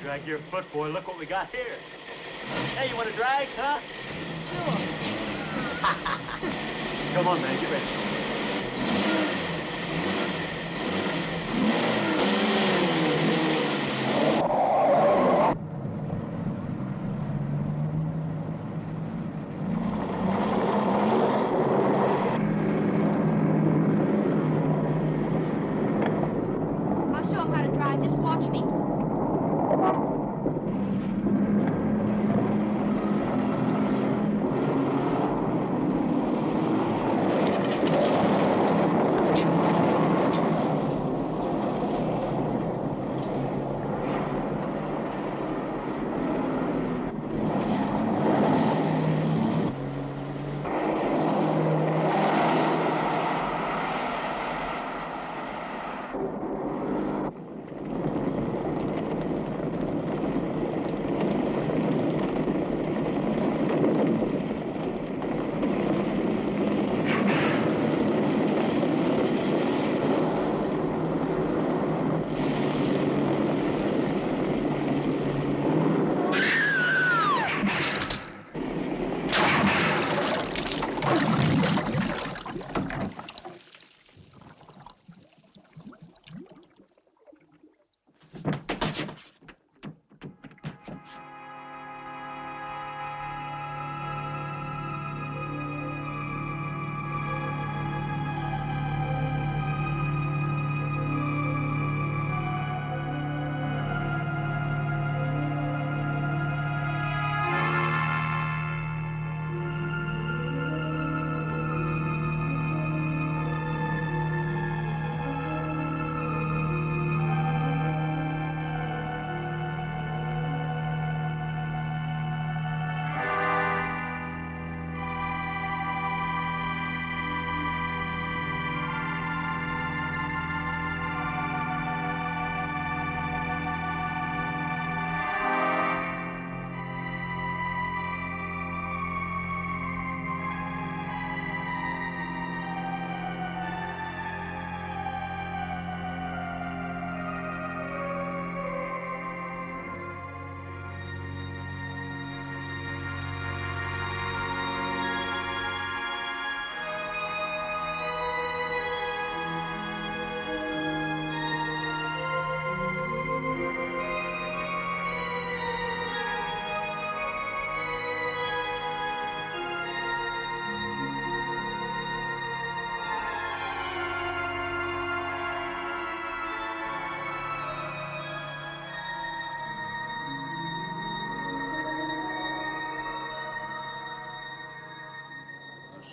drag your foot, boy. Look what we got here. Hey, you want to drag, huh? Sure. Come on, man. Get ready. I'll show him how to drive. Just watch me.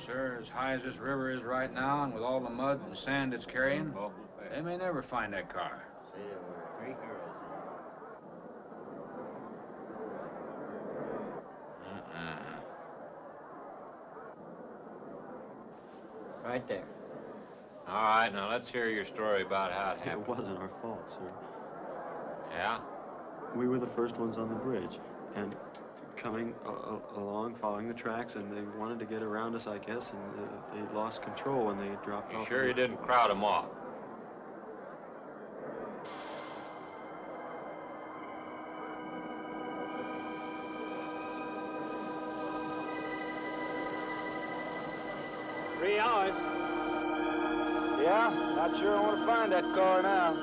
Sir, as high as this river is right now, and with all the mud and sand it's carrying, they may never find that car. Right there. All right, now let's hear your story about how it happened. It wasn't our fault, sir. Yeah? We were the first ones on the bridge, and coming along, following the tracks, and they wanted to get around us, I guess, and they lost control when they dropped off. You sure you didn't crowd them off? Three hours. Yeah, not sure I want to find that car now.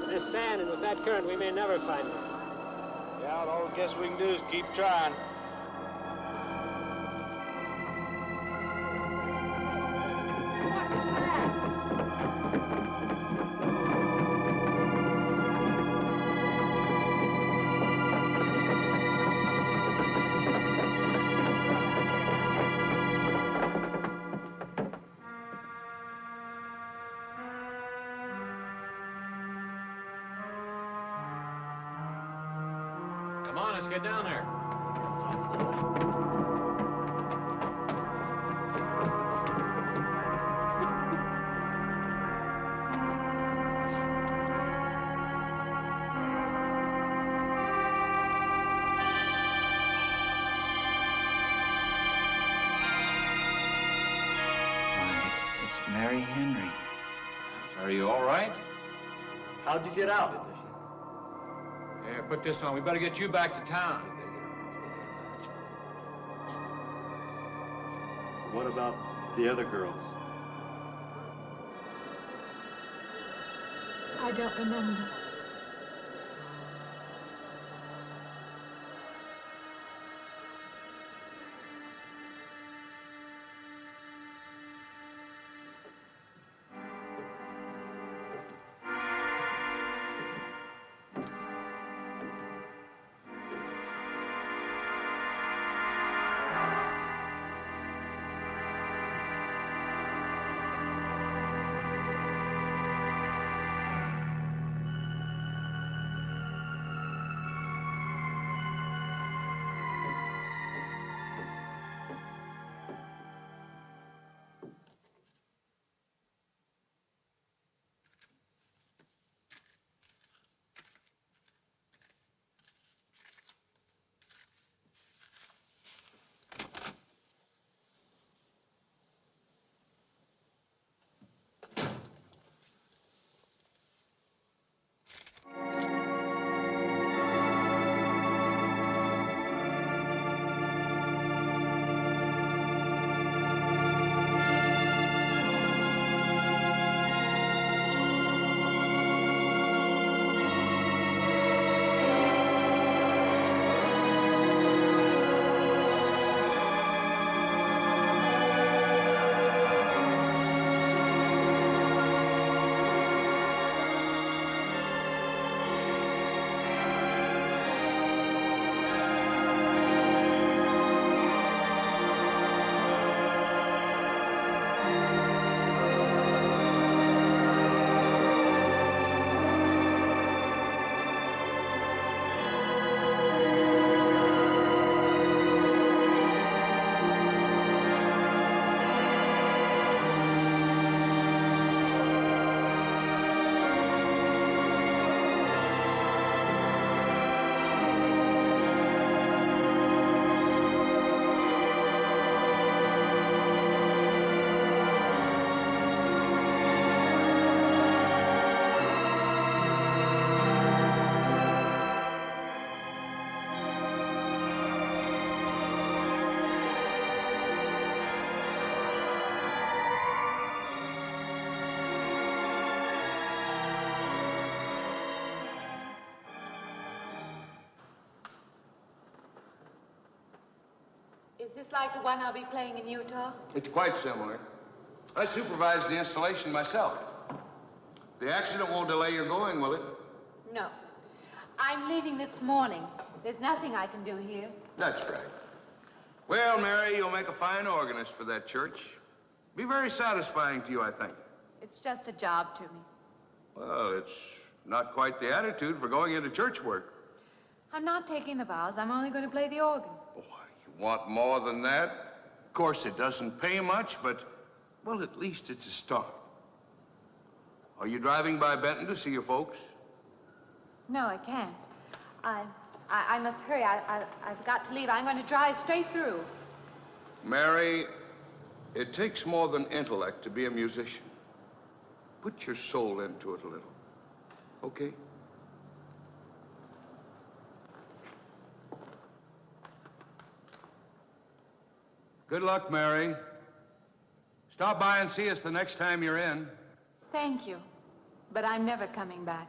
With this sand and with that current, we may never find it. Yeah, all I guess we can do is keep trying. Come on, let's get down there. It's Mary Henry. Are you all right? How'd you get out? put this on. We better get you back to town. What about the other girls? I don't remember. Is this like the one I'll be playing in Utah? It's quite similar. I supervised the installation myself. The accident won't delay your going, will it? No. I'm leaving this morning. There's nothing I can do here. That's right. Well, Mary, you'll make a fine organist for that church. Be very satisfying to you, I think. It's just a job to me. Well, it's not quite the attitude for going into church work. I'm not taking the vows. I'm only going to play the organ. Oh, you want more than that? Of course, it doesn't pay much, but, well, at least it's a start. Are you driving by Benton to see your folks? No, I can't. I must hurry. I've got to leave. I'm going to drive straight through. Mary, it takes more than intellect to be a musician. Put your soul into it a little, okay? Good luck, Mary. Stop by and see us the next time you're in. Thank you. But I'm never coming back.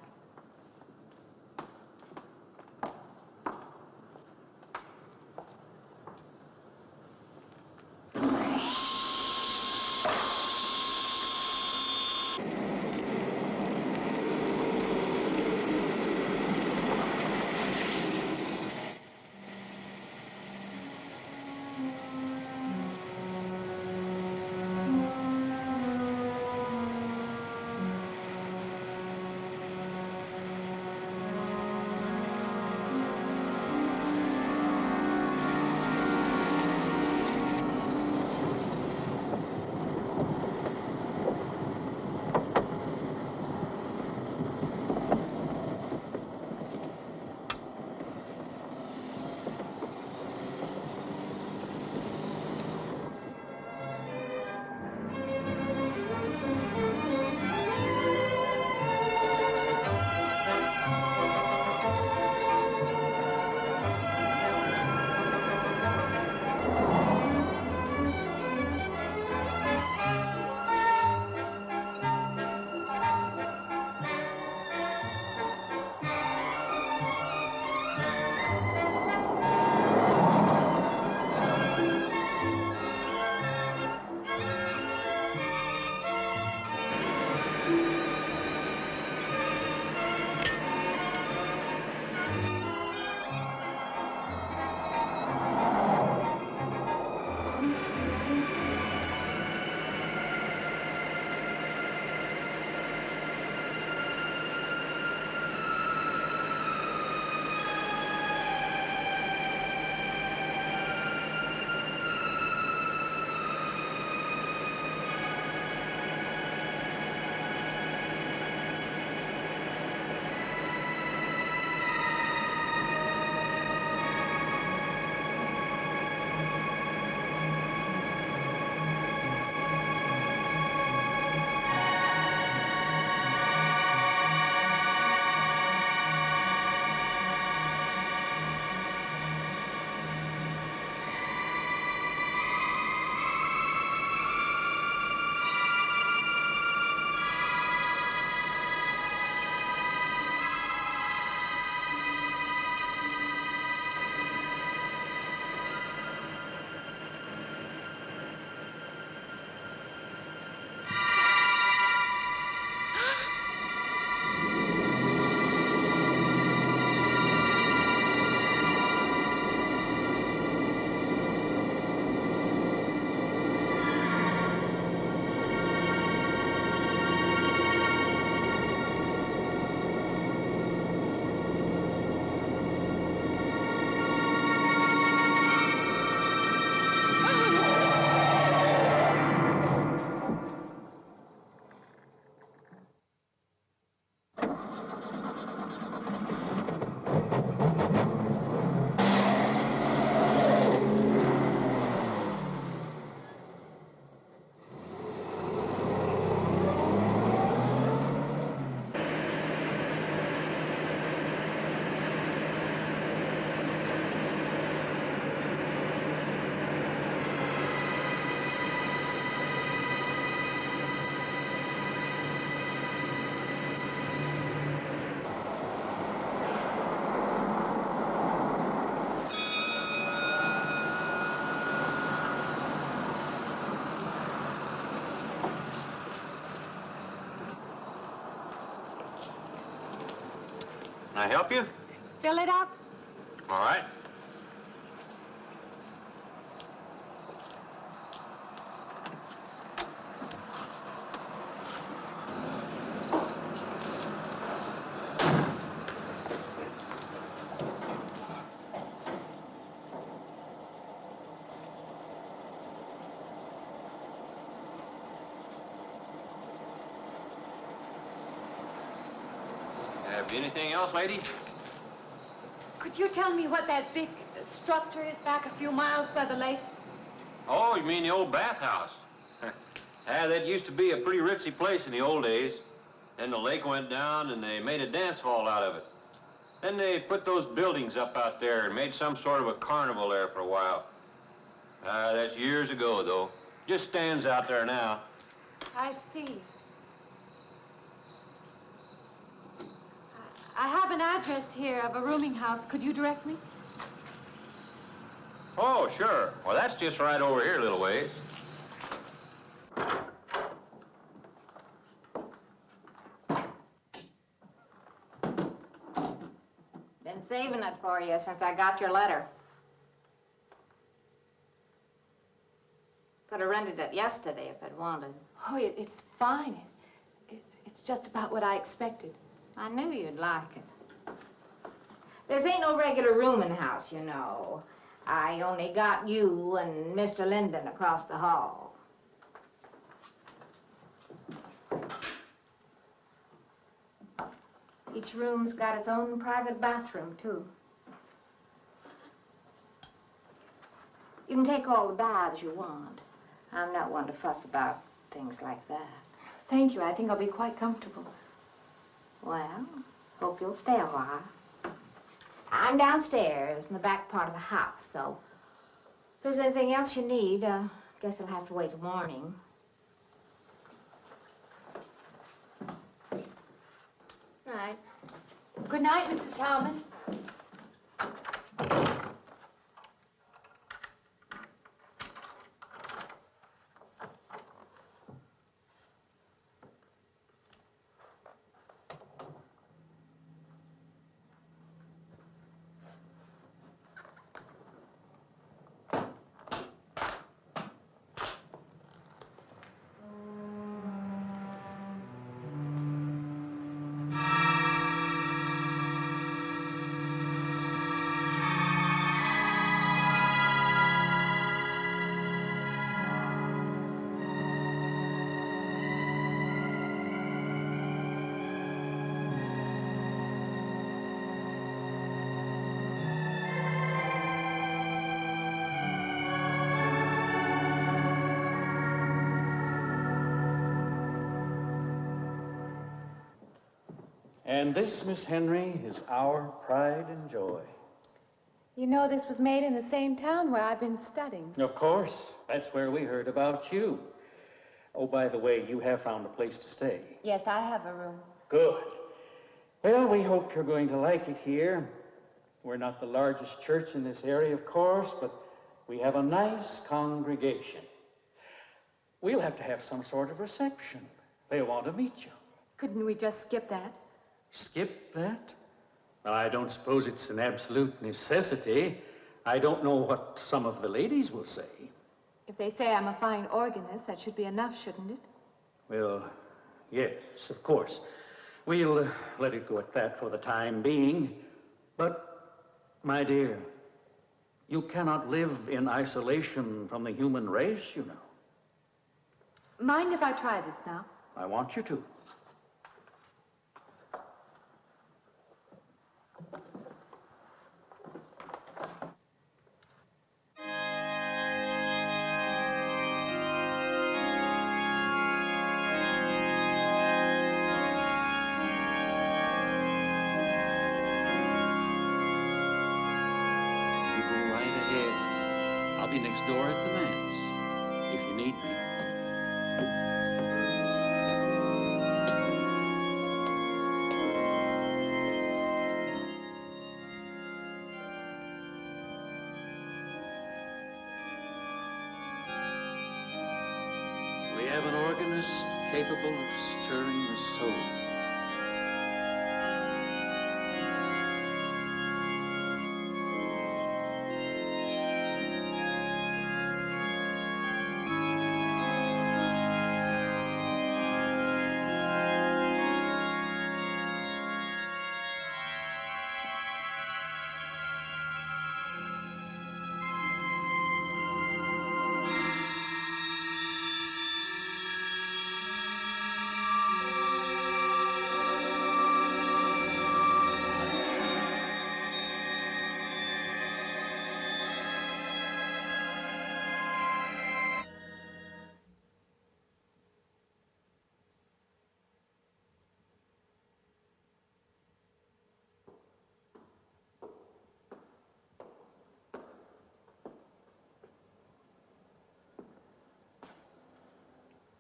Can I help you? Fill it up? All right. Have you anything else, lady? Could you tell me what that big structure is back a few miles by the lake? Oh, you mean the old bathhouse? That used to be a pretty ritzy place in the old days. Then the lake went down and they made a dance hall out of it. Then they put those buildings up out there and made some sort of a carnival there for a while. That's years ago, though. Just stands out there now. I see. I have an address here of a rooming house. Could you direct me? Oh, sure. Well, that's just right over here a little ways. Been saving it for you since I got your letter. Could have rented it yesterday if I'd wanted. Oh, it's fine. It's just about what I expected. I knew you'd like it. This ain't no regular rooming house, you know. I only got you and Mr. Linden across the hall. Each room's got its own private bathroom, too. You can take all the baths you want. I'm not one to fuss about things like that. Thank you. I think I'll be quite comfortable. Well, hope you'll stay a while. I'm downstairs in the back part of the house, so if there's anything else you need, guess I'll have to wait till morning. Night. Good night, Mrs. Thomas. And this, Miss Henry, is our pride and joy. You know this was made in the same town where I've been studying. Of course. That's where we heard about you. Oh, by the way, you have found a place to stay. Yes, I have a room. Good. Well, we hope you're going to like it here. We're not the largest church in this area, of course, but we have a nice congregation. We'll have to have some sort of reception. They want to meet you. Couldn't we just skip that? Skip that? Well, I don't suppose it's an absolute necessity. I don't know what some of the ladies will say. If they say I'm a fine organist, that should be enough, shouldn't it? Well, yes, of course. We'll let it go at that for the time being. But, my dear, you cannot live in isolation from the human race, you know. Mind if I try this now? I want you to. I'll be next door at the manse, if you need me. We have an organist capable of stirring the soul.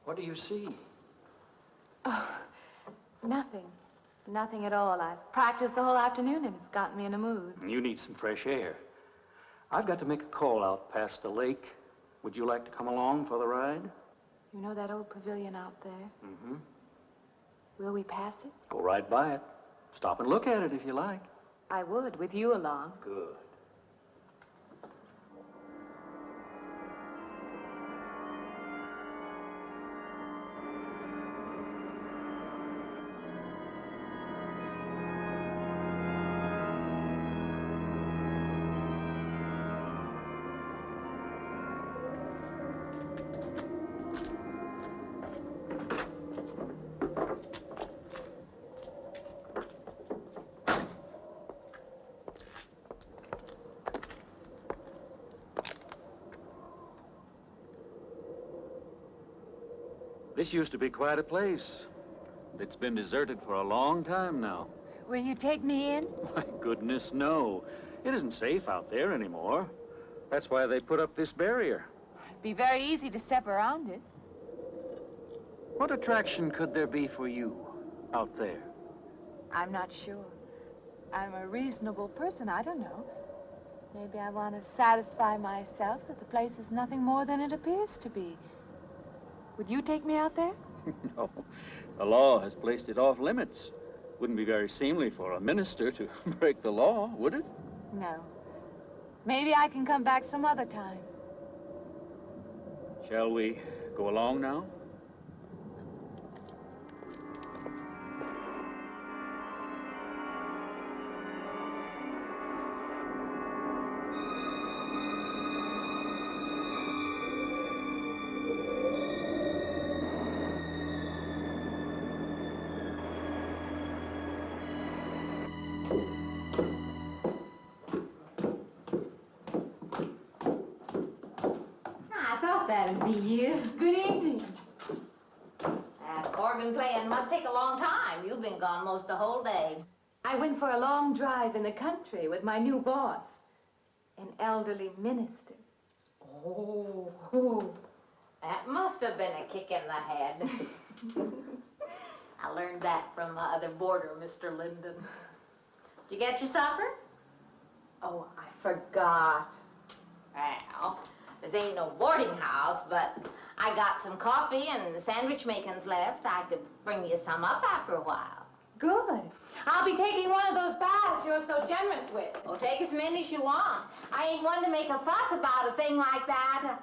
What do you see? Oh, nothing. Nothing at all. I've practiced the whole afternoon and it's gotten me in a mood. You need some fresh air. I've got to make a call out past the lake. Would you like to come along for the ride? You know that old pavilion out there? Mm-hmm. Will we pass it? Go right by it. Stop and look at it if you like. I would, with you along. Good. This used to be quite a place. It's been deserted for a long time now. Will you take me in? My goodness, no. It isn't safe out there anymore. That's why they put up this barrier. It'd be very easy to step around it. What attraction could there be for you out there? I'm not sure. I'm a reasonable person. I don't know. Maybe I want to satisfy myself that the place is nothing more than it appears to be. Would you take me out there? No. The law has placed it off limits. Wouldn't be very seemly for a minister to break the law, would it? No. Maybe I can come back some other time. Shall we go along now? That'd be you. Good evening. That organ playing must take a long time. You've been gone most the whole day. I went for a long drive in the country with my new boss, an elderly minister. Oh, that must have been a kick in the head. I learned that from my other boarder, Mr. Linden. Did you get your supper? Oh, I forgot. Well, this ain't no boarding house, but I got some coffee and sandwich makings left. I could bring you some up after a while. Good. I'll be taking one of those baths you're so generous with. Well, take as many as you want. I ain't one to make a fuss about a thing like that.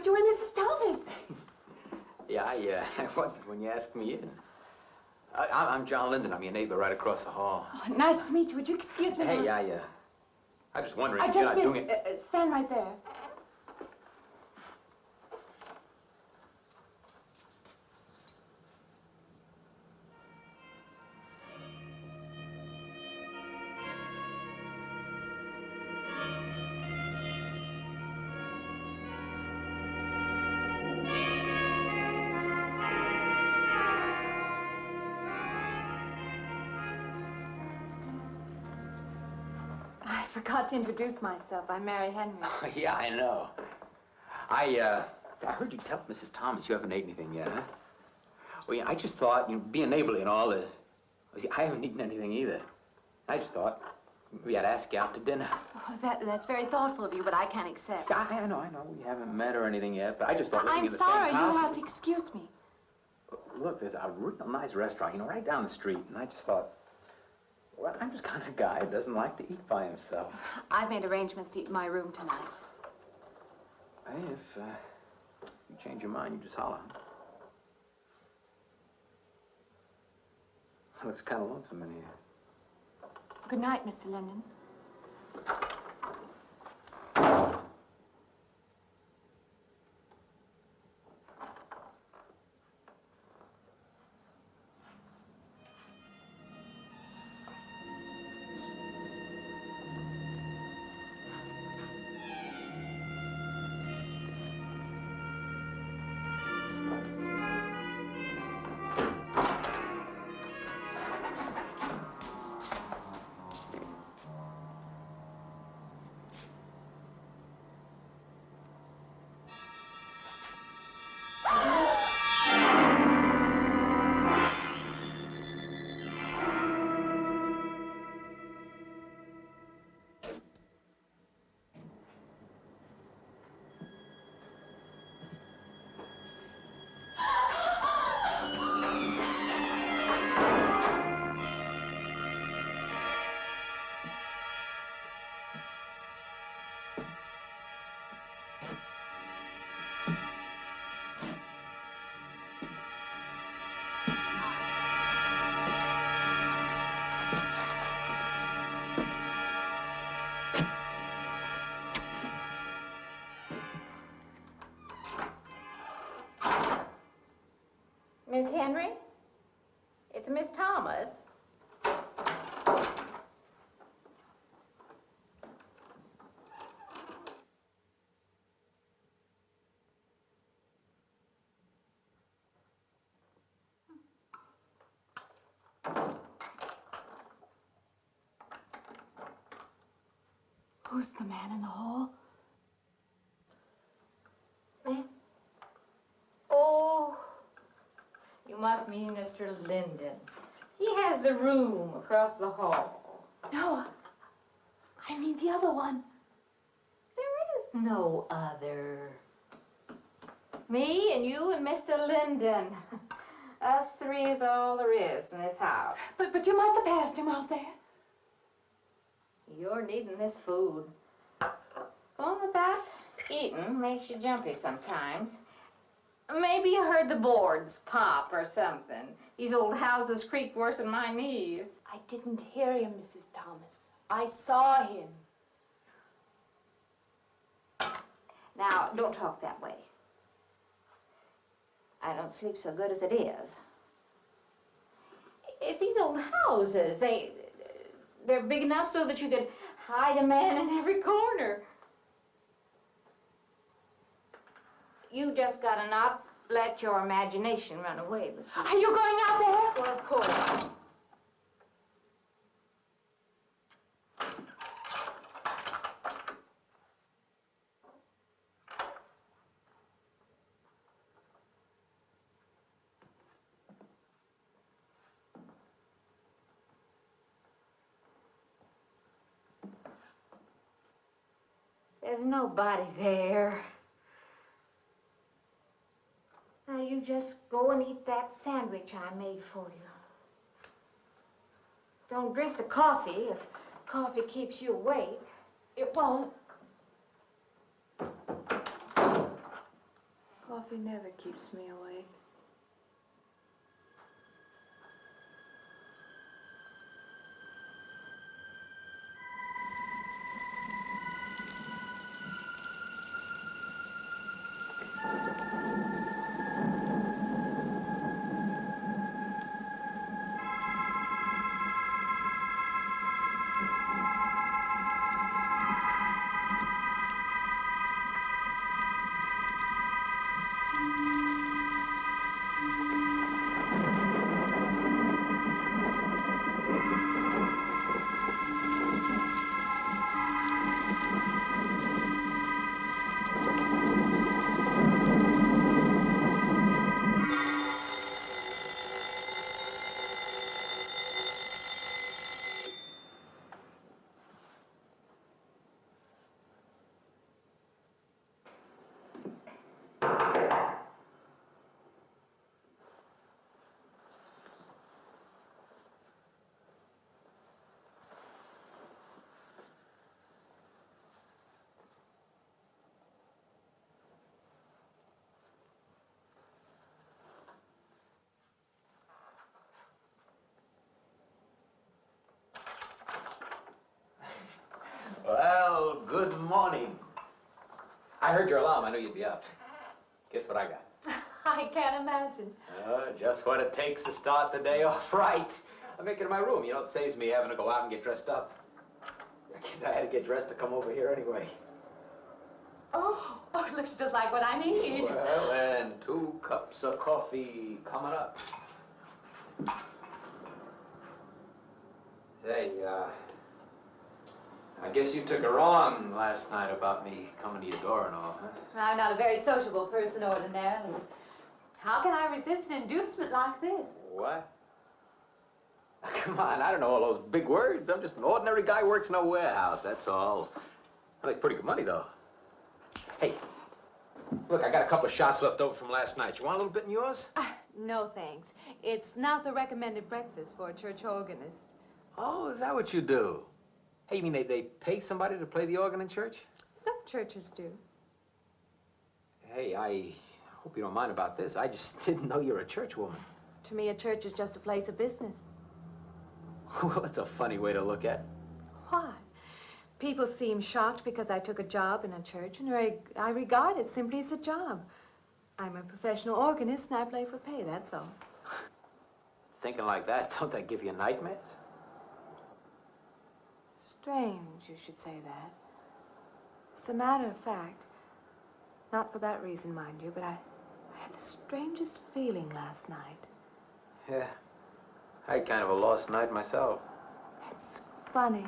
You and Mrs. Thomas. Yeah, I wondered when you asked me in. I'm John Linden. I'm your neighbor right across the hall. Oh, nice to meet you. Would you excuse me? Hey, I'm just wondering if Just you're a not minute. doing it. Stand right there. I forgot to introduce myself. I'm Mary Henry. Oh, yeah, I know. I heard you tell Mrs. Thomas you haven't ate anything yet, huh? Well, yeah, I just thought, being neighborly and all, see, I haven't eaten anything either. I just thought we had to ask you out to dinner. Oh, that's very thoughtful of you, but I can't accept. I know. We haven't met or anything yet, but I just thought I'm in the sorry, same you'll house. have to excuse me. Look, there's a real nice restaurant, right down the street, and I just thought, well, I'm just kind of guy who doesn't like to eat by himself. I've made arrangements to eat in my room tonight. Hey, if you change your mind, you just holler. Looks kind of lonesome in here. Good night, Mr. Linden. Miss Henry? It's Miss Thomas. Who's the man in the hall? Me? Oh, you must mean Mr. Linden. He has the room across the hall. No, I mean the other one. There is no other. Me and you and Mr. Linden. Us three is all there is in this house. But you must have passed him out there. You're needing this food. Going without eating makes you jumpy sometimes. Maybe you heard the boards pop or something. These old houses creak worse than my knees. I didn't hear him, Mrs. Thomas. I saw him. Now, don't talk that way. I don't sleep so good as it is. It's these old houses. They're big enough so that you could hide a man in every corner. You just gotta not let your imagination run away with you. Are you going out there? Well, of course. There's nobody there. Now you just go and eat that sandwich I made for you. Don't drink the coffee if coffee keeps you awake. It won't. Coffee never keeps me awake. I heard your alarm. I knew you'd be up. Guess what I got? I can't imagine. Just what it takes to start the day off right. I make it in my room. You know, it saves me having to go out and get dressed up. I guess I had to get dressed to come over here anyway. Oh, it looks just like what I need. Well, and 2 cups of coffee coming up. Say, I guess you took her wrong last night about me coming to your door and all, huh? I'm not a very sociable person ordinarily. How can I resist an inducement like this? What? Come on, I don't know all those big words. I'm just an ordinary guy who works in a warehouse, that's all. I make pretty good money, though. Hey, look, I got a couple of shots left over from last night. You want a little bit in yours? No, thanks. It's not the recommended breakfast for a church organist. Oh, is that what you do? Hey, you mean they pay somebody to play the organ in church? Some churches do. Hey, I hope you don't mind about this. I just didn't know you're a church woman. To me, a church is just a place of business. Well, that's a funny way to look at it. Why? People seem shocked because I took a job in a church, and I regard it simply as a job. I'm a professional organist, and I play for pay, that's all. Thinking like that, don't that give you nightmares? Strange you should say that. As a matter of fact, not for that reason, mind you, but I had the strangest feeling last night. Yeah, I had kind of a lost night myself. It's funny.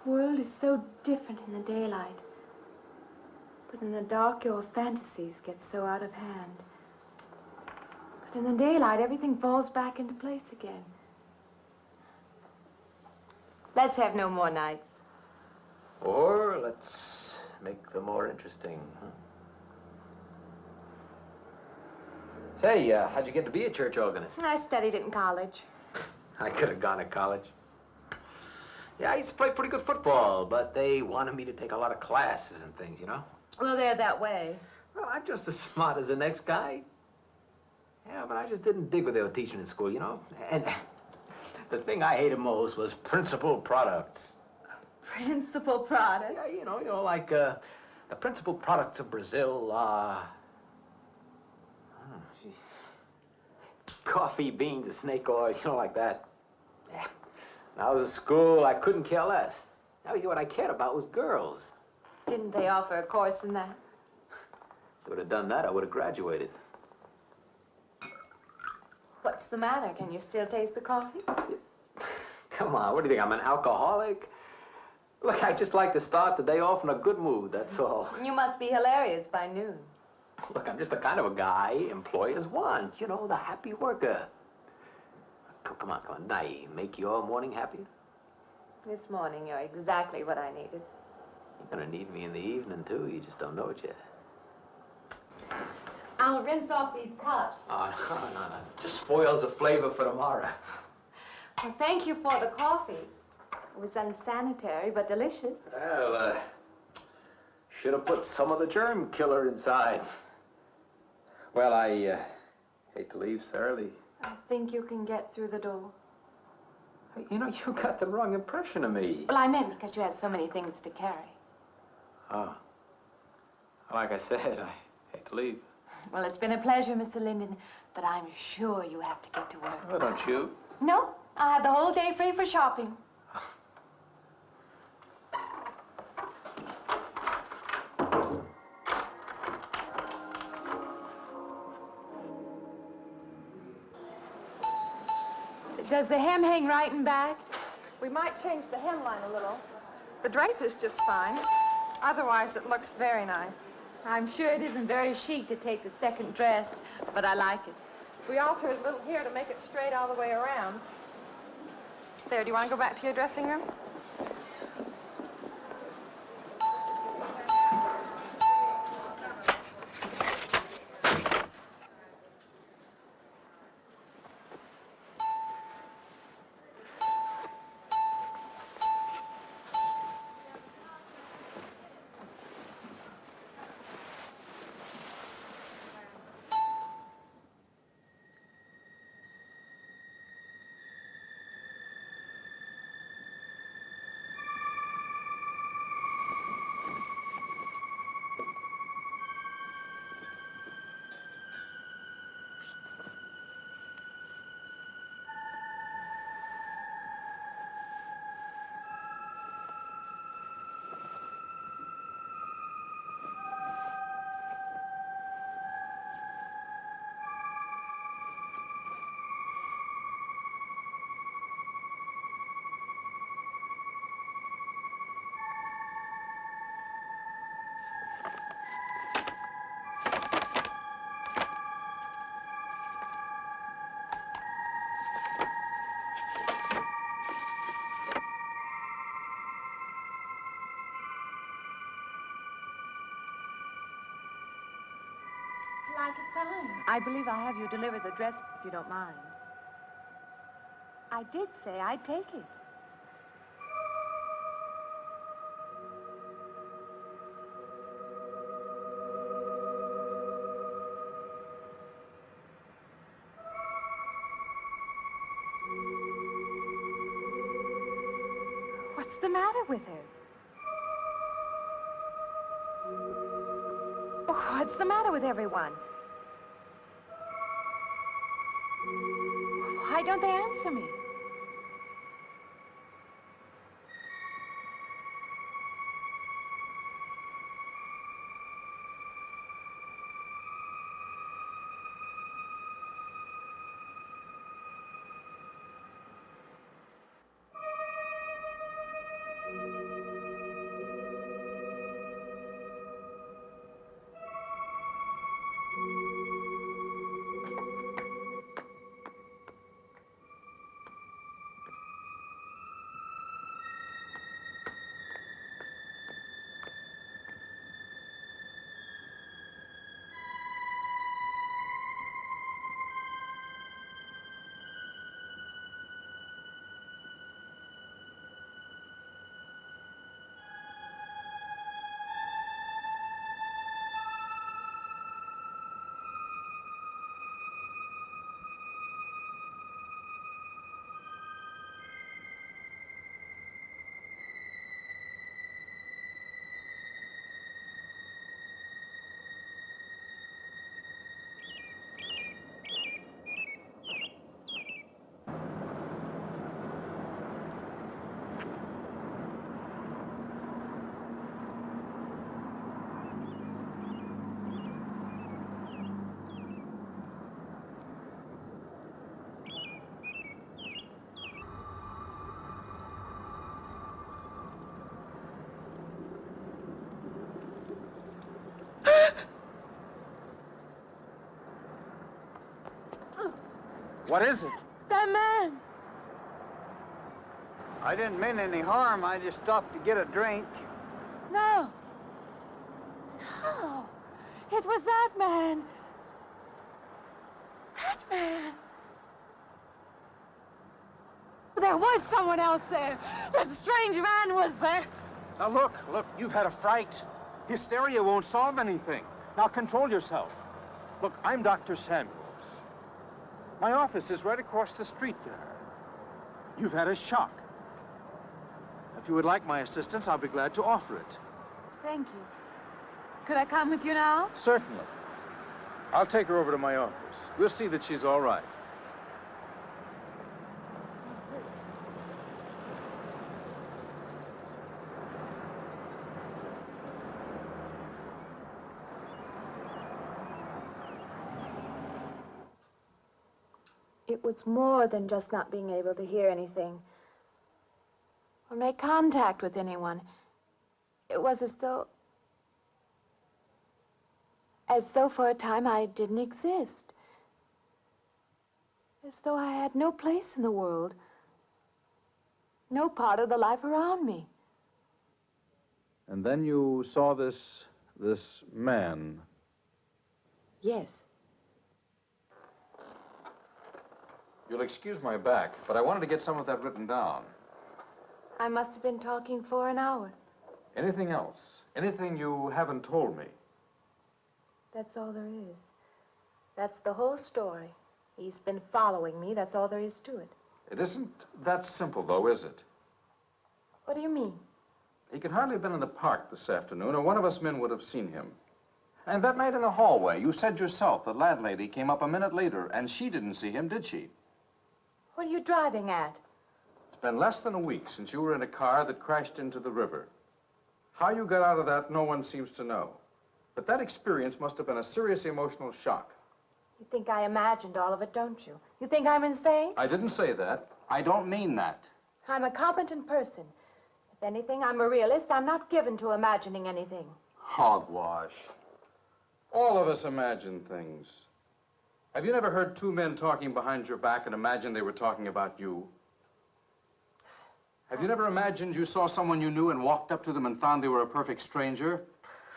The world is so different in the daylight. But in the dark, your fantasies get so out of hand. But in the daylight, everything falls back into place again. Let's have no more nights. Or let's make them more interesting, huh? Say, how'd you get to be a church organist? I studied it in college. I could have gone to college. Yeah, I used to play pretty good football, but they wanted me to take a lot of classes and things, you know? Well, they're that way. Well, I'm just as smart as the next guy. Yeah, but I just didn't dig what they were teaching in school, you know? And the thing I hated most was principal products. Principal products? Yeah, you know, like the principal products of Brazil are... coffee, beans, snake oil, you know, like that. Yeah. When I was at school, I couldn't care less. Now, what I cared about was girls. Didn't they offer a course in that? If they would have done that, I would have graduated. What's the matter? Can you still taste the coffee? Come on, what do you think, I'm an alcoholic? Look, I just like to start the day off in a good mood, that's all. You must be hilarious by noon. Look, I'm just the kind of a guy employers want, you know, the happy worker. Come on, did I make your morning happier? This morning, you're exactly what I needed. You're gonna need me in the evening, too. You just don't know it yet. I'll rinse off these cups. Oh, no. Just spoils the flavor for tomorrow. Well, thank you for the coffee. It was unsanitary, but delicious. Well, should have put some of the germ killer inside. Well, I hate to leave so early. I think you can get through the door. Hey, you know, you got the wrong impression of me. Well, I meant because you had so many things to carry. Oh. Like I said, I hate to leave. Well, it's been a pleasure, Mr. Linden, but I'm sure you have to get to work. Oh, don't you? No, I have the whole day free for shopping. Does the hem hang right and back? We might change the hemline a little. The drape is just fine. Otherwise, it looks very nice. I'm sure it isn't very chic to take the second dress, but I like it. We alter it a little here to make it straight all the way around. There, do you want to go back to your dressing room? like it fine. I believe I'll have you deliver the dress if you don't mind. I did say I'd take it. What's the matter with her? Oh, what's the matter with everyone? Why don't they answer me? What is it? That man! I didn't mean any harm. I just stopped to get a drink. No. No. It was that man. That man. There was someone else there. That strange man was there. Now look, you've had a fright. Hysteria won't solve anything. Now control yourself. Look, I'm Dr. Samuels. My office is right across the street there. You've had a shock. If you would like my assistance, I'll be glad to offer it. Thank you. Could I come with you now? Certainly. I'll take her over to my office. We'll see that she's all right. It was more than just not being able to hear anything or make contact with anyone. It was as though for a time I didn't exist. As though I had no place in the world, no part of the life around me. And then you saw this man. Yes. You'll excuse my back, but I wanted to get some of that written down. I must have been talking for an hour. Anything else? Anything you haven't told me? That's all there is. That's the whole story. He's been following me. That's all there is to it. It isn't that simple, though, is it? What do you mean? He could hardly have been in the park this afternoon, or one of us men would have seen him. And that night in the hallway, you said yourself the landlady came up a minute later, and she didn't see him, did she? What are you driving at? It's been less than a week since you were in a car that crashed into the river. How you got out of that, no one seems to know. But that experience must have been a serious emotional shock. You think I imagined all of it, don't you? You think I'm insane? I didn't say that. I don't mean that. I'm a competent person. If anything, I'm a realist. I'm not given to imagining anything. Hogwash. All of us imagine things. Have you never heard two men talking behind your back and imagined they were talking about you? Have you never imagined you saw someone you knew and walked up to them and found they were a perfect stranger?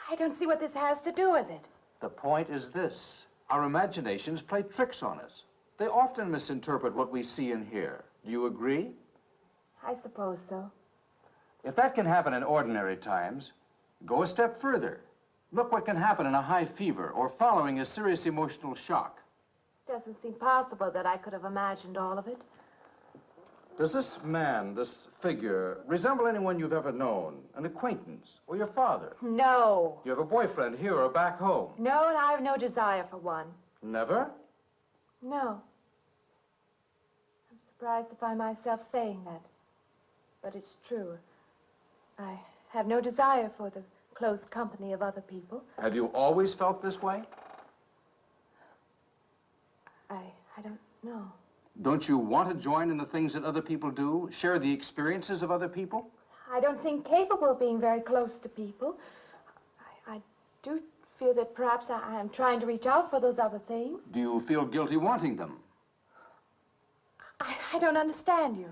I don't see what this has to do with it. The point is this. Our imaginations play tricks on us. They often misinterpret what we see and hear. Do you agree? I suppose so. If that can happen in ordinary times, go a step further. Look what can happen in a high fever or following a serious emotional shock. Doesn't seem possible that I could have imagined all of it. Does this man, this figure, resemble anyone you've ever known? An acquaintance or your father? No. You have a boyfriend here or back home? No, and I have no desire for one. Never? No. I'm surprised to find myself saying that. But it's true. I have no desire for the close company of other people. Have you always felt this way? I don't know. Don't you want to join in the things that other people do? Share the experiences of other people? I don't seem capable of being very close to people. I do feel that perhaps I am trying to reach out for those other things. Do you feel guilty wanting them? I don't understand you.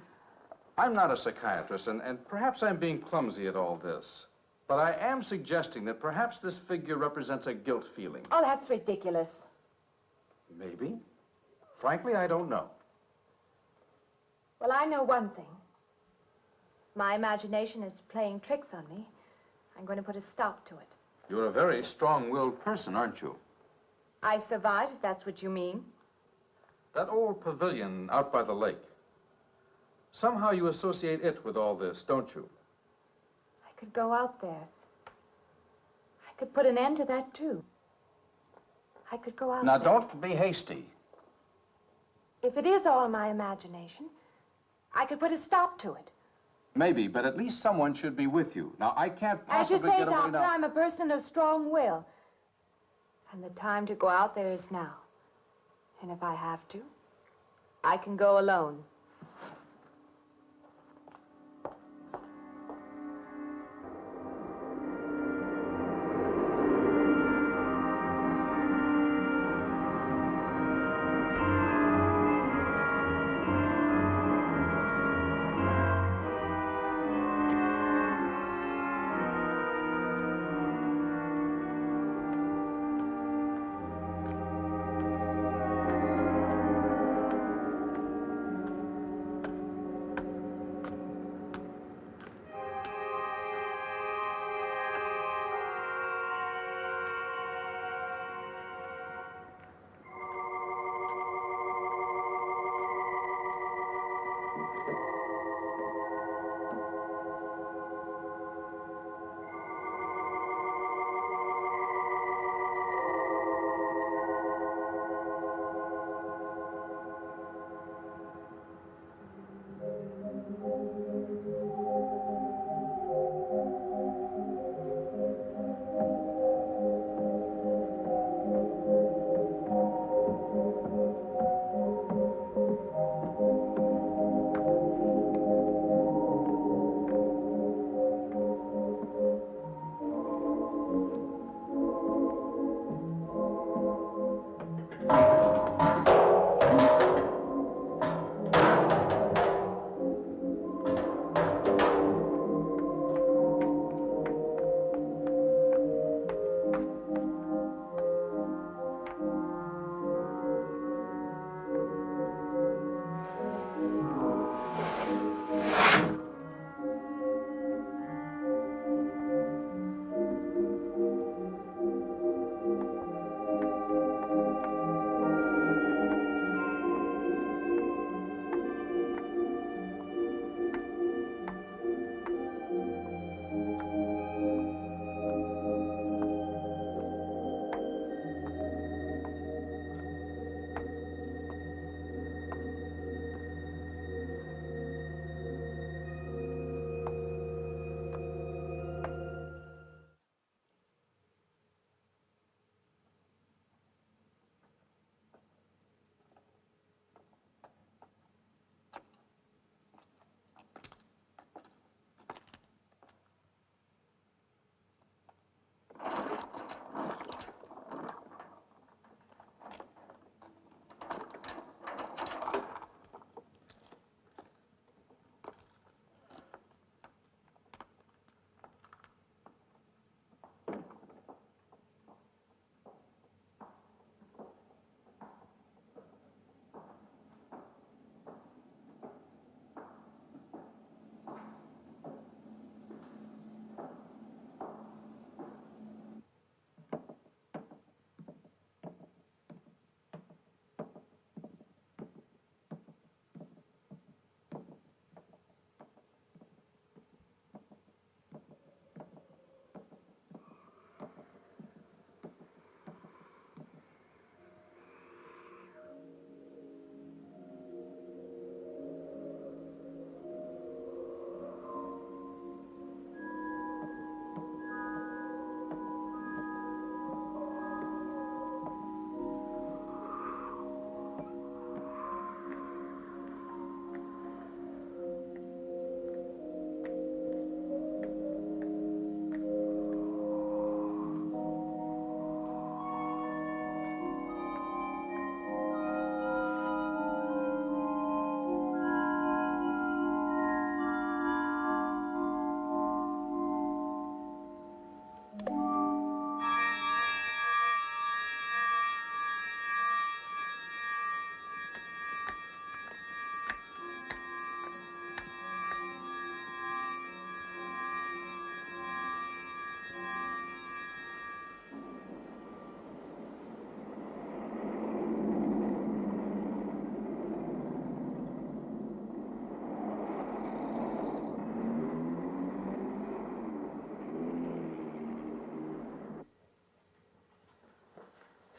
I'm not a psychiatrist, and perhaps I'm being clumsy at all this. But I am suggesting that perhaps this figure represents a guilt feeling. Oh, that's ridiculous. Maybe. Frankly, I don't know. Well, I know one thing. My imagination is playing tricks on me. I'm going to put a stop to it. You're a very strong-willed person, aren't you? I survived, if that's what you mean. That old pavilion out by the lake. Somehow you associate it with all this, don't you? I could go out there. I could put an end to that, too. I could go out Now, there. don't be hasty. If it is all my imagination, I could put a stop to it. Maybe, but at least someone should be with you. Now, I can't As you possibly say, get away Doctor, now. I'm a person of strong will. And the time to go out there is now. And if I have to, I can go alone.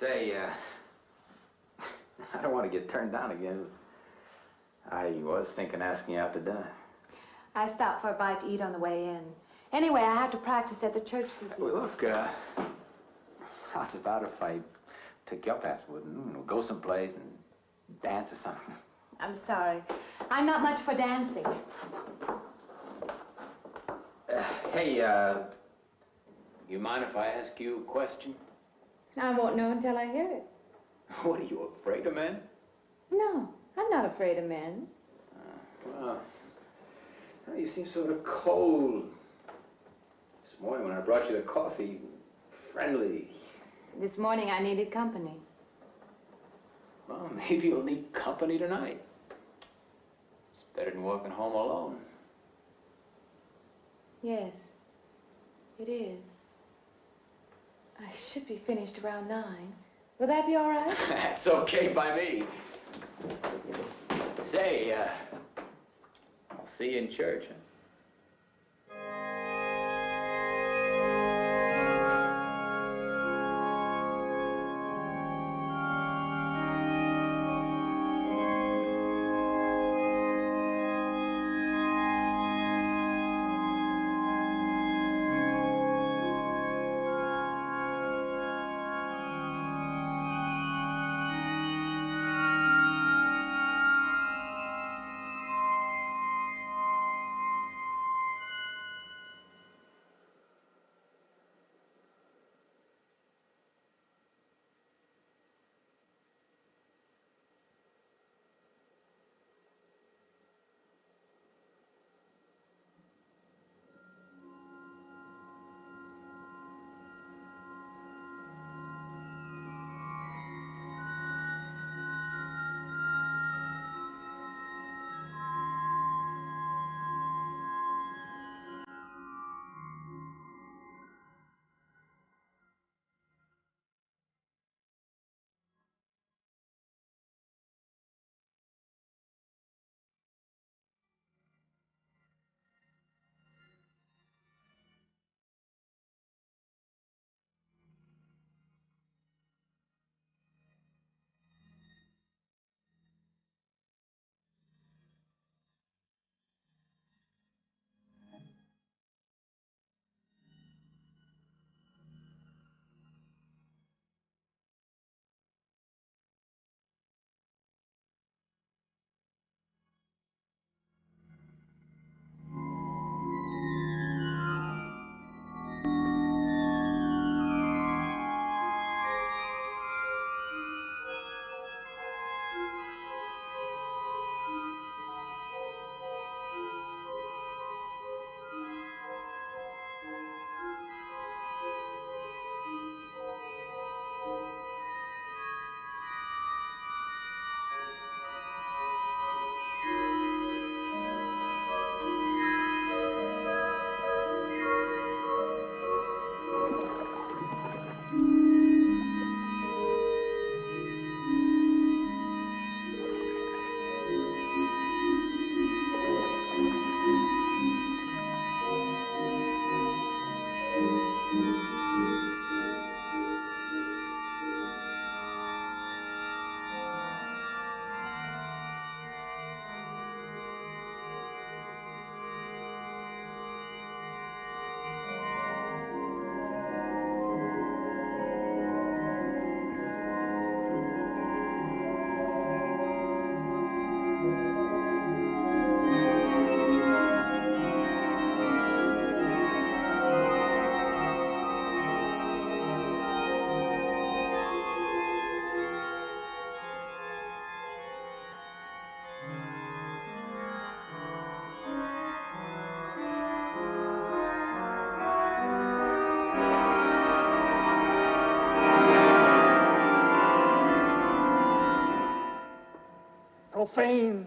Say, I don't want to get turned down again. I was thinking asking you out to dinner. I stopped for a bite to eat on the way in. Anyway, I have to practice at the church this evening. Well, look, how's about if I pick you up afterward and we'll go someplace and dance or something? I'm sorry. I'm not much for dancing. Hey, you mind if I ask you a question? I won't know until I hear it. What, are you afraid of men? No, I'm not afraid of men. Well, you seem sort of cold. This morning when I brought you the coffee, friendly. This morning I needed company. Well, maybe you'll need company tonight. It's better than walking home alone. Yes, it is. I should be finished around 9. Will that be all right? That's okay by me. Say, I'll see you in church. Huh? Profane,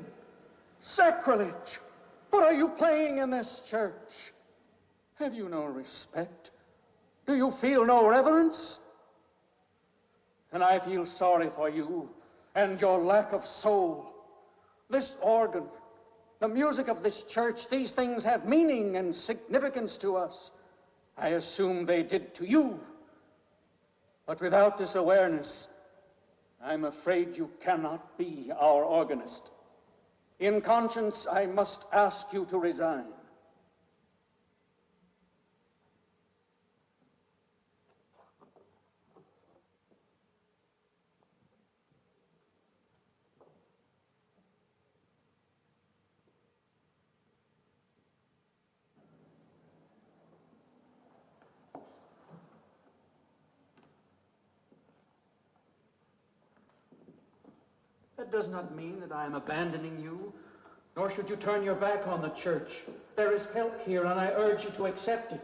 sacrilege. What are you playing in this church? Have you no respect? Do you feel no reverence? And I feel sorry for you and your lack of soul. This organ, the music of this church, these things have meaning and significance to us. I assume they did to you. But without this awareness, I'm afraid you cannot be our organist. In conscience, I must ask you to resign. That does not mean that I am abandoning you, nor should you turn your back on the church. There is help here, and I urge you to accept it.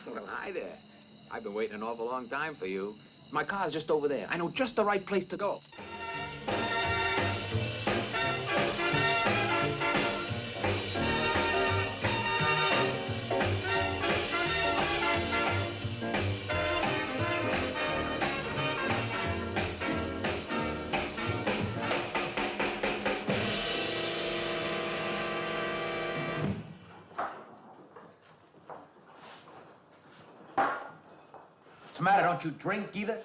Well, hi there. I've been waiting an awful long time for you. My car's just over there. I know just the right place to go. What's the matter? Don't you drink either?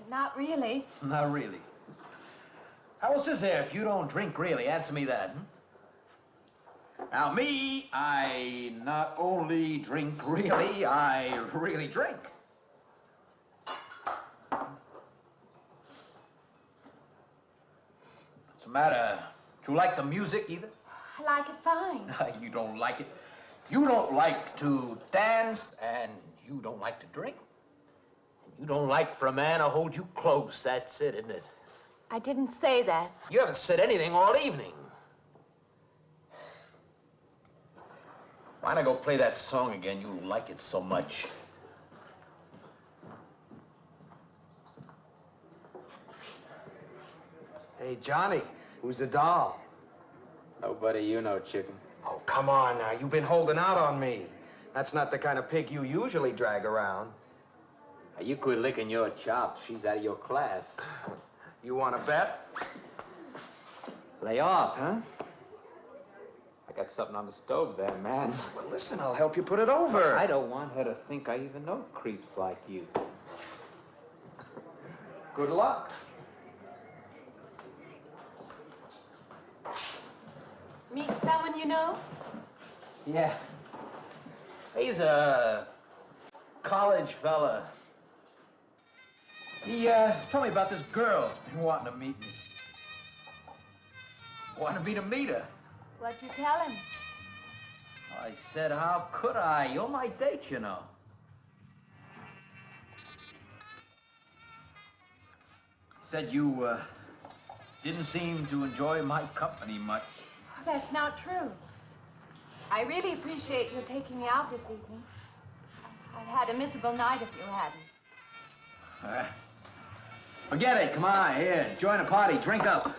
Not really. Not really. How else is there if you don't drink really? Answer me that. Now, me, I not only drink really, I really drink. What's the matter? Do you like the music either? I like it fine. You don't like it. You don't like to dance, and you don't like to drink. You don't like for a man to hold you close. That's it, isn't it? I didn't say that. You haven't said anything all evening. Why not go play that song again? You like it so much. Hey, Johnny, who's the doll? Nobody you know, chicken. Oh, come on now. You've been holding out on me. That's not the kind of pig you usually drag around. You quit licking your chops. She's out of your class. You want to bet? Lay off, huh? I got something on the stove there, man. Well, listen, I'll help you put it over. I don't want her to think I even know creeps like you. Good luck. Meet someone you know? Yeah. He's a college fella. He told me about this girl who's been wanting to meet me. Wanted me to meet her. What'd you tell him? I said, how could I? You're my date, you know. Said you didn't seem to enjoy my company much. Oh, that's not true. I really appreciate your taking me out this evening. I'd had a miserable night if you hadn't. Forget it. Come on, here. Join the party. Drink up.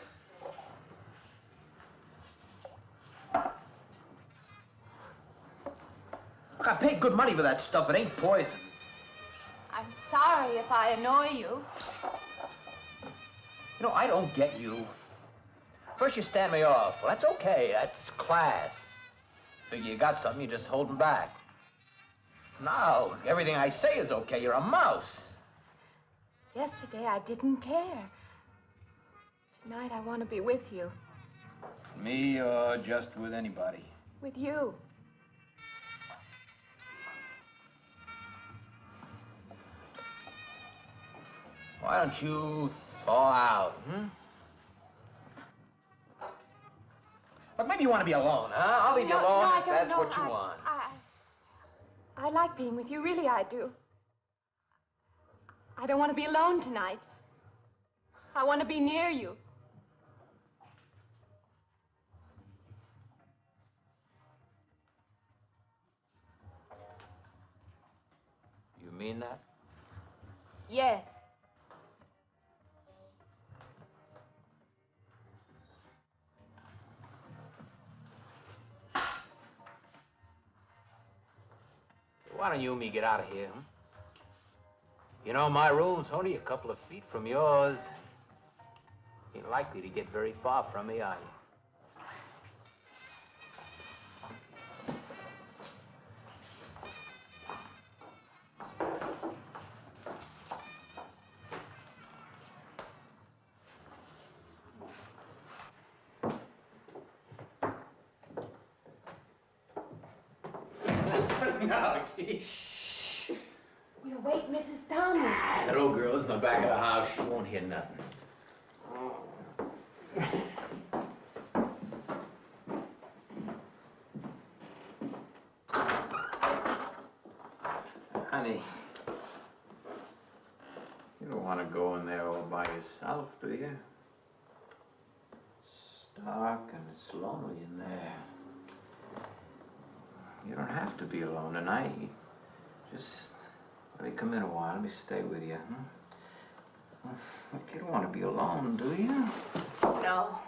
Look, I paid good money for that stuff. It ain't poison. I'm sorry if I annoy you. You know, I don't get you. First you stand me off. Well, that's okay. That's class. Figure you got something, you're just holding back. Now, everything I say is okay. You're a mouse. Yesterday, I didn't care. Tonight, I want to be with you. Me or just with anybody? With you. Why don't you thaw out, But maybe you want to be alone, huh? I'll leave you alone if that's what you want. I like being with you, really I do. I don't want to be alone tonight. I want to be near you. You mean that? Yes. Why don't you and me get out of here, huh? You know, my room's only a couple of feet from yours. Ain't likely to get very far from me, are you? No, geez. We'll wait, Mrs. Thomas. That old girl's in the back of the house. She won't hear nothing. Honey, you don't want to go in there all by yourself, do you? It's dark and it's lonely in there. You don't have to be alone tonight. Just let me come in a while. Let me stay with you, huh? Look, you don't want to be alone, do you? No.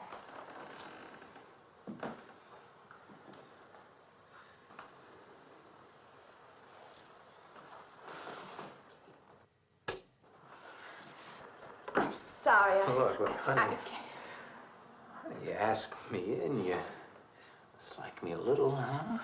I'm sorry. Look, honey. You asked me in, you dislike me a little, huh?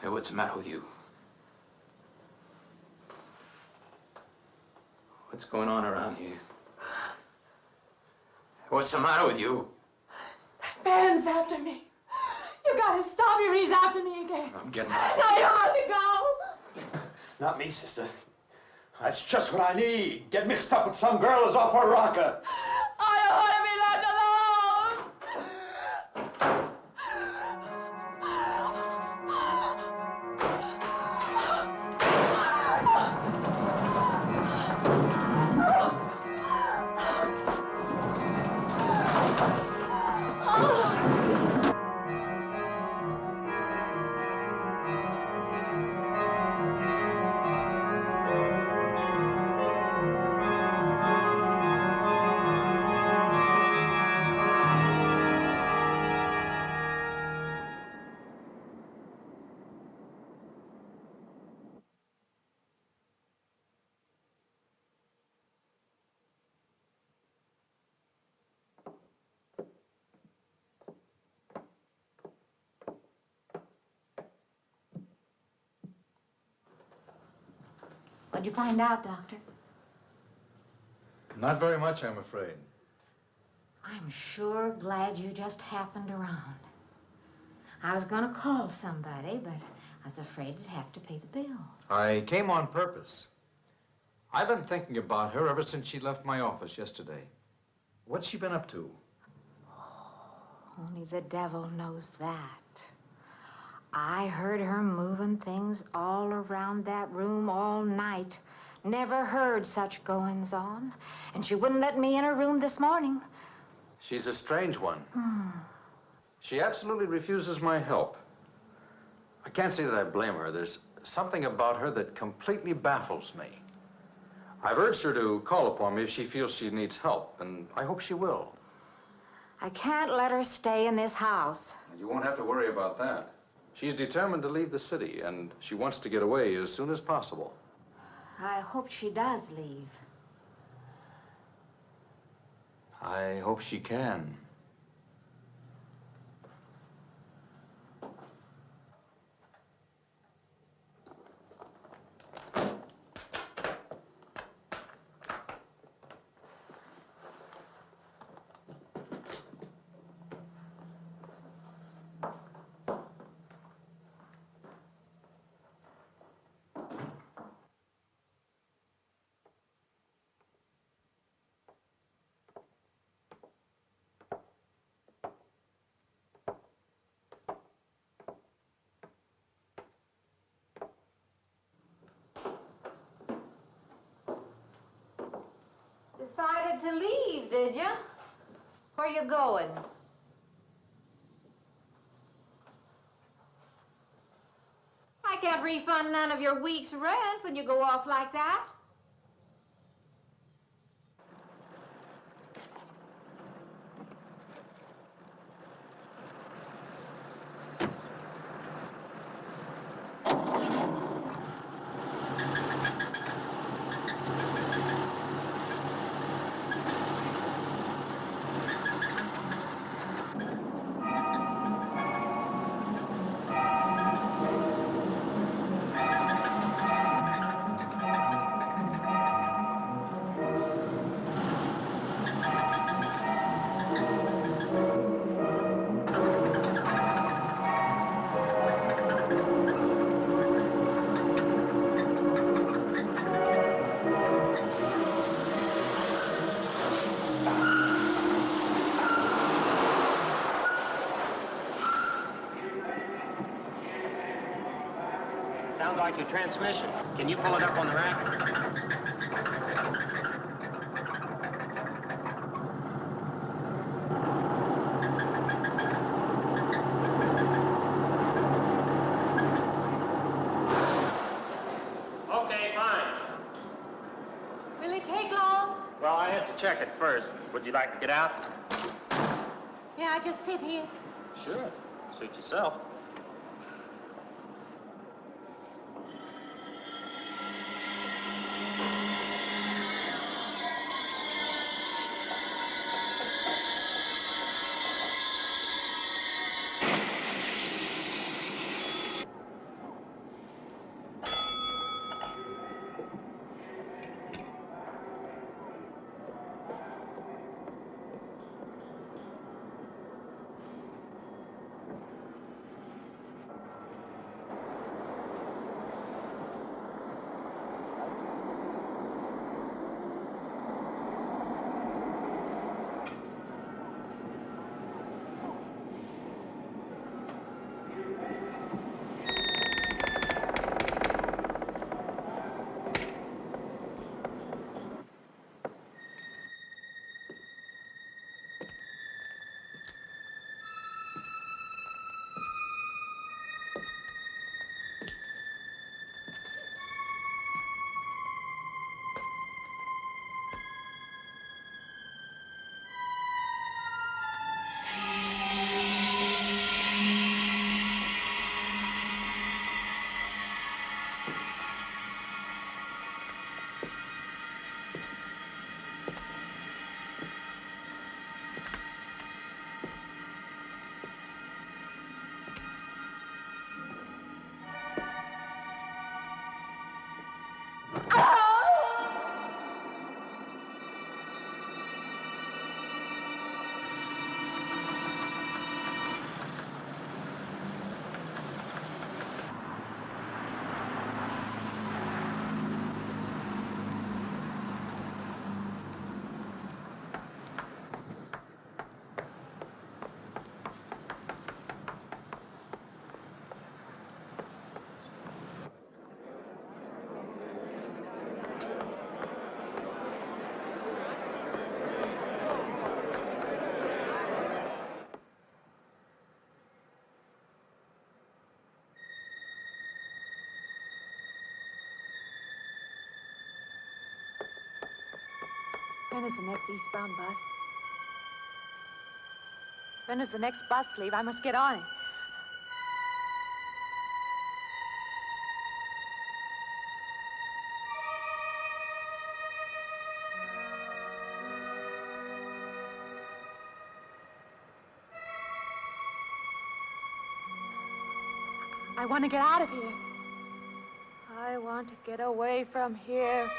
Hey, what's the matter with you? What's going on around here? What's the matter with you? Ben's after me. You gotta stop him. He's after me again. I'm getting out. Now you have to go. Not me, sister. That's just what I need. Get mixed up with some girl who's off her rocker. I don't want to be left alone. What'd you find out, Doctor? Not very much, I'm afraid. I'm sure glad you just happened around. I was going to call somebody, but I was afraid I'd have to pay the bill. I came on purpose. I've been thinking about her ever since she left my office yesterday. What's she been up to? Only the devil knows that. I heard her moving things all around that room all night. Never heard such goings on. And she wouldn't let me in her room this morning. She's a strange one. She absolutely refuses my help. I can't say that I blame her. There's something about her that completely baffles me. I've urged her to call upon me if she feels she needs help, and I hope she will. I can't let her stay in this house. You won't have to worry about that. She's determined to leave the city, and she wants to get away as soon as possible. I hope she does leave. I hope she can. Decided to leave, did you? Where you going? I can't refund none of your week's rent when you go off like that. Sounds like your transmission. Can you pull it up on the rack? Okay, fine. Will it take long? Well, I have to check it first. Would you like to get out? May I just sit here? Sure. Suit yourself. When is the next eastbound bus? When does the next bus leave? I must get on it. I want to get out of here. I want to get away from here.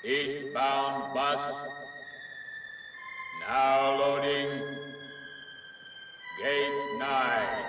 Eastbound bus. Now loading. Gate 9.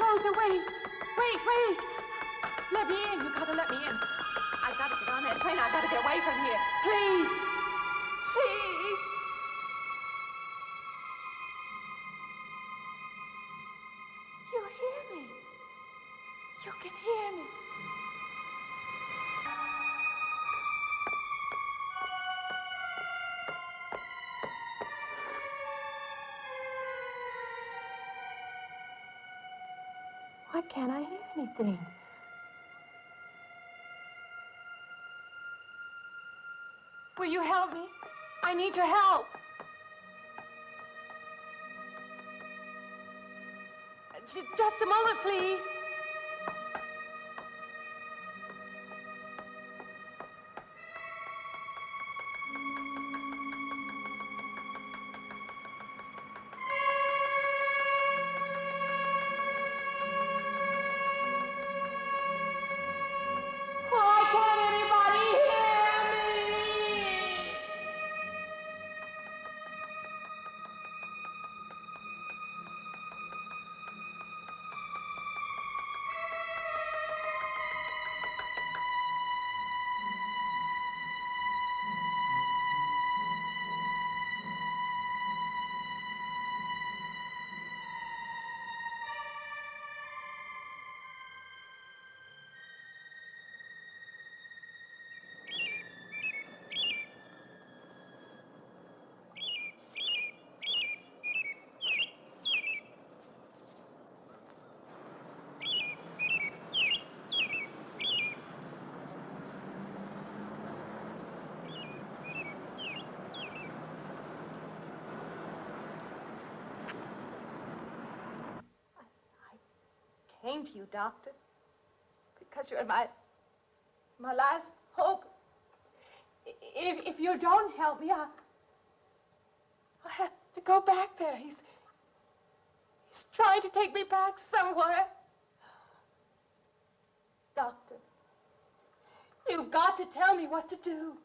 closer. Wait. Wait. Let me in. You gotta let me in. I gotta get on that train. I gotta get away from here. Please. Please. You hear me. You can hear me. Why can't I hear anything? Will you help me? I need your help. Just a moment, please. Why can't anybody hear me? Came to you, Doctor, because you're my last hope. If you don't help me, I'll have to go back there. He's trying to take me back somewhere. Doctor, you've got to tell me what to do.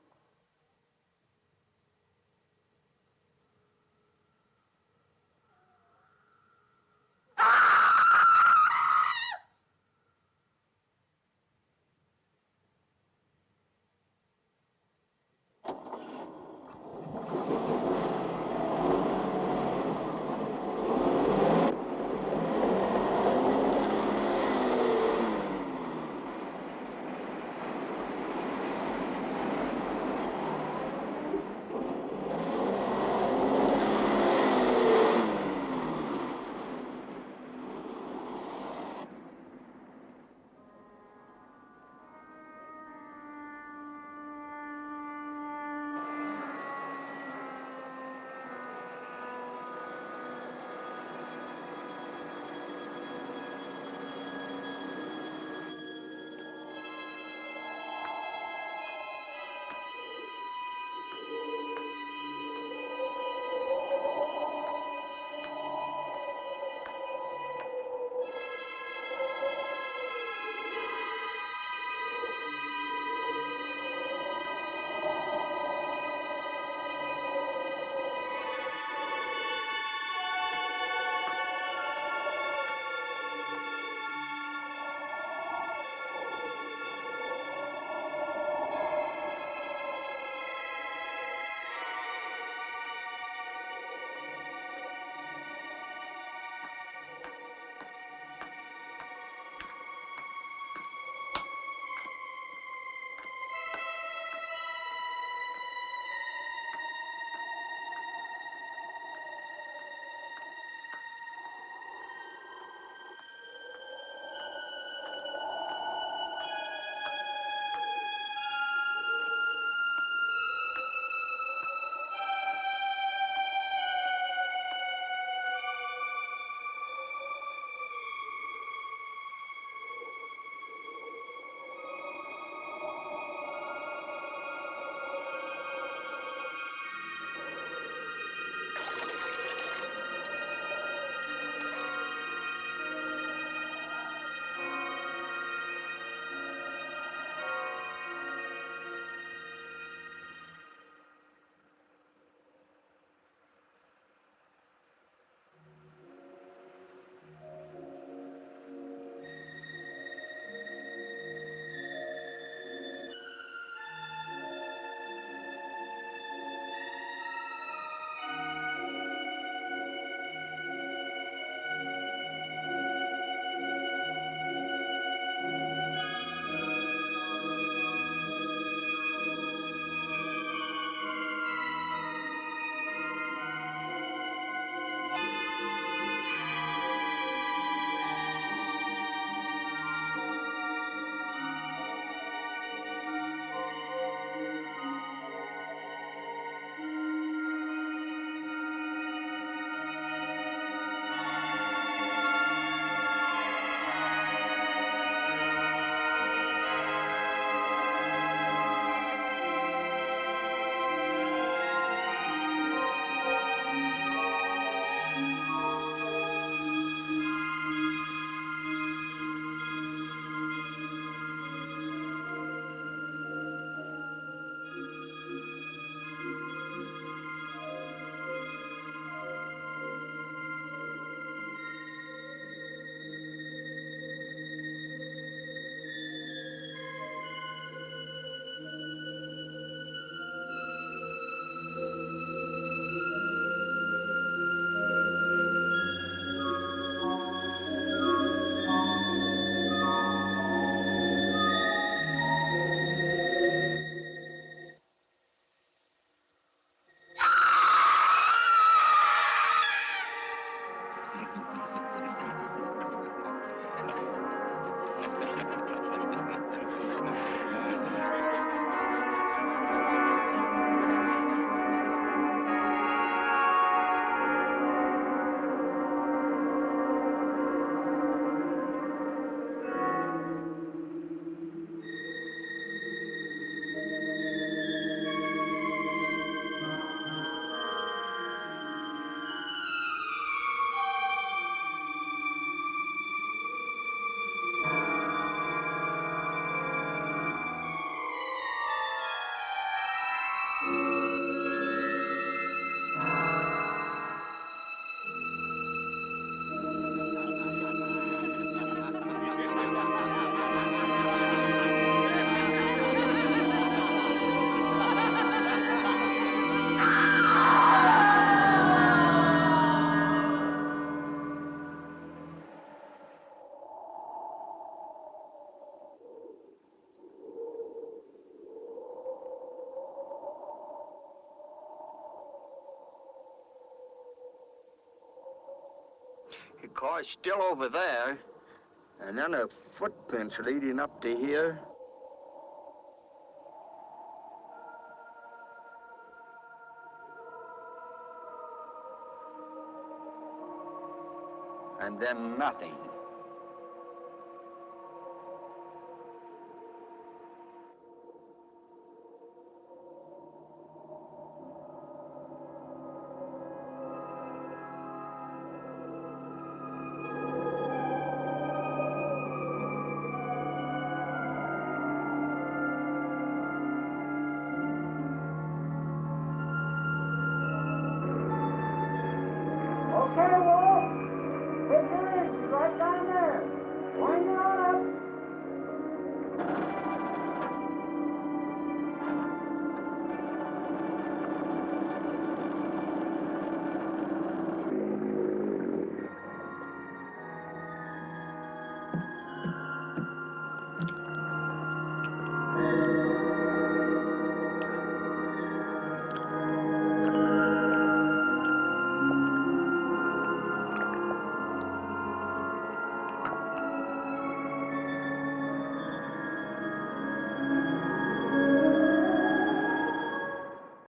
The car's still over there. And then the footprints leading up to here. And then nothing. Okay, Wolf. Take your easy, right down there. Wind on up.